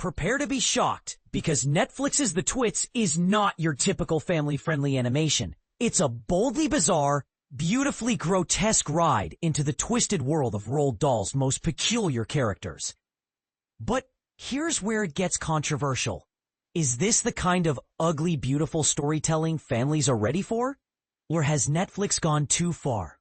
Prepare to be shocked, because Netflix's The Twits is not your typical family-friendly animation. It's a boldly bizarre, beautifully grotesque ride into the twisted world of Roald Dahl's most peculiar characters. But here's where it gets controversial. Is this the kind of ugly, beautiful storytelling families are ready for? Or has Netflix gone too far?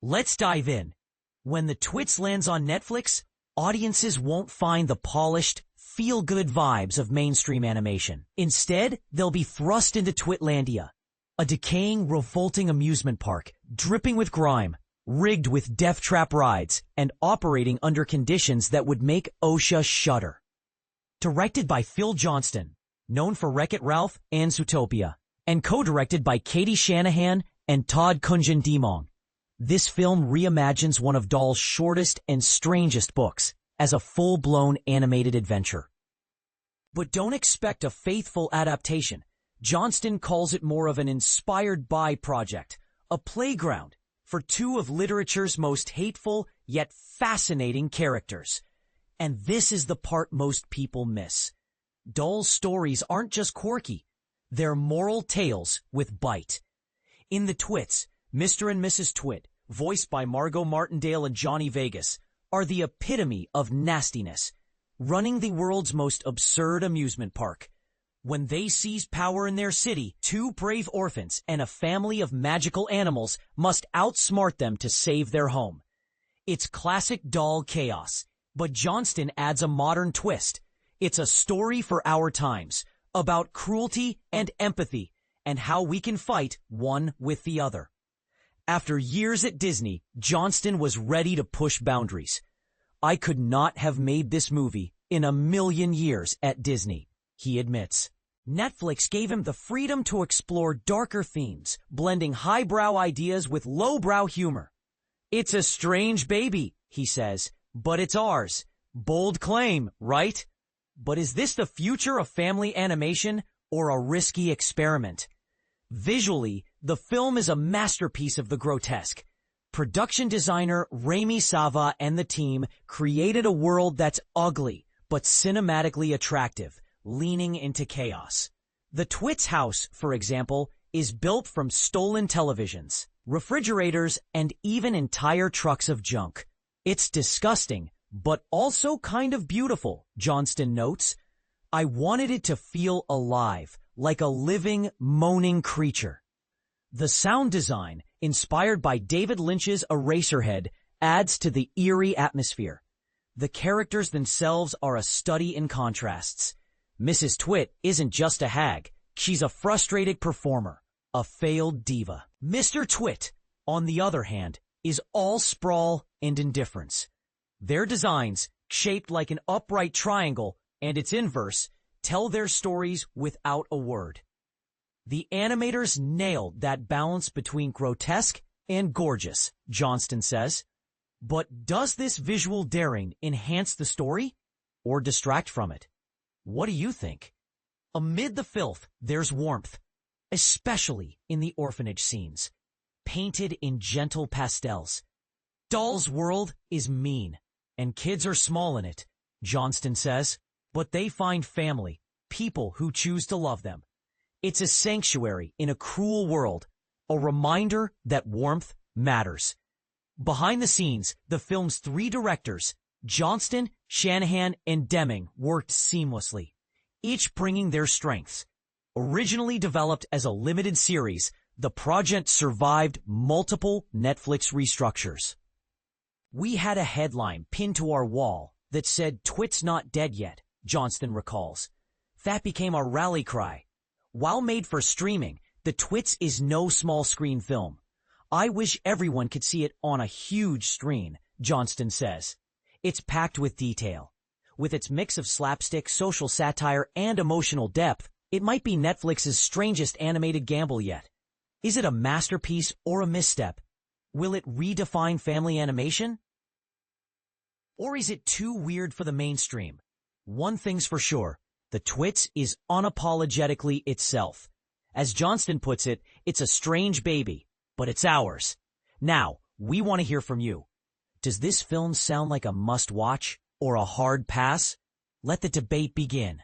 Let's dive in. When The Twits lands on Netflix, audiences won't find the polished, feel-good vibes of mainstream animation. Instead, they'll be thrust into Twitlandia, a decaying, revolting amusement park, dripping with grime, rigged with death trap rides, and operating under conditions that would make OSHA shudder. Directed by Phil Johnston, known for Wreck-It Ralph and Zootopia, and co-directed by Katie Shanahan and Todd Kunjan-Dimong, this film reimagines one of Dahl's shortest and strangest books as a full-blown animated adventure. But don't expect a faithful adaptation. Johnston calls it more of an inspired-by project, a playground for two of literature's most hateful yet fascinating characters. And this is the part most people miss. Dahl's stories aren't just quirky, they're moral tales with bite. In The Twits, Mr. and Mrs. Twit, voiced by Margot Martindale and Johnny Vegas, are the epitome of nastiness, running the world's most absurd amusement park. When they seize power in their city, two brave orphans and a family of magical animals must outsmart them to save their home. It's classic Dahl chaos, but Johnston adds a modern twist. It's a story for our times, about cruelty and empathy, and how we can fight one with the other. After years at Disney, Johnston was ready to push boundaries. I could not have made this movie in a million years at Disney, he admits. Netflix gave him the freedom to explore darker themes, blending highbrow ideas with lowbrow humor. It's a strange baby, he says, but it's ours. Bold claim, right? But is this the future of family animation or a risky experiment? Visually, the film is a masterpiece of the grotesque. Production designer Rami Sava and the team created a world that's ugly but cinematically attractive, leaning into chaos. The Twits house, for example, is built from stolen televisions, refrigerators, and even entire trucks of junk. It's disgusting, but also kind of beautiful, Johnston notes. I wanted it to feel alive, like a living, moaning creature. The sound design, inspired by David Lynch's Eraserhead, adds to the eerie atmosphere. The characters themselves are a study in contrasts. Mrs. Twit isn't just a hag, she's a frustrated performer, a failed diva. Mr. Twit, on the other hand, is all sprawl and indifference. Their designs, shaped like an upright triangle and its inverse, tell their stories without a word. The animators nailed that balance between grotesque and gorgeous, Johnston says. But does this visual daring enhance the story or distract from it? What do you think? Amid the filth, there's warmth, especially in the orphanage scenes, painted in gentle pastels. Dahl's world is mean, and kids are small in it, Johnston says, but they find family, people who choose to love them. It's a sanctuary in a cruel world, a reminder that warmth matters. Behind the scenes, the film's three directors, Johnston, Shanahan, and Deming, worked seamlessly, each bringing their strengths. Originally developed as a limited series, the project survived multiple Netflix restructures. We had a headline pinned to our wall that said, "Twits not dead yet," Johnston recalls. That became our rally cry. While made for streaming, The Twits is no small screen film. I wish everyone could see it on a huge screen, Johnston says. It's packed with detail. With its mix of slapstick, social satire, and emotional depth, it might be Netflix's strangest animated gamble yet. Is it a masterpiece or a misstep? Will it redefine family animation? Or is it too weird for the mainstream? One thing's for sure, The Twits is unapologetically itself. As Johnston puts it, it's a strange baby, but it's ours. Now, we want to hear from you. Does this film sound like a must-watch or a hard pass? Let the debate begin.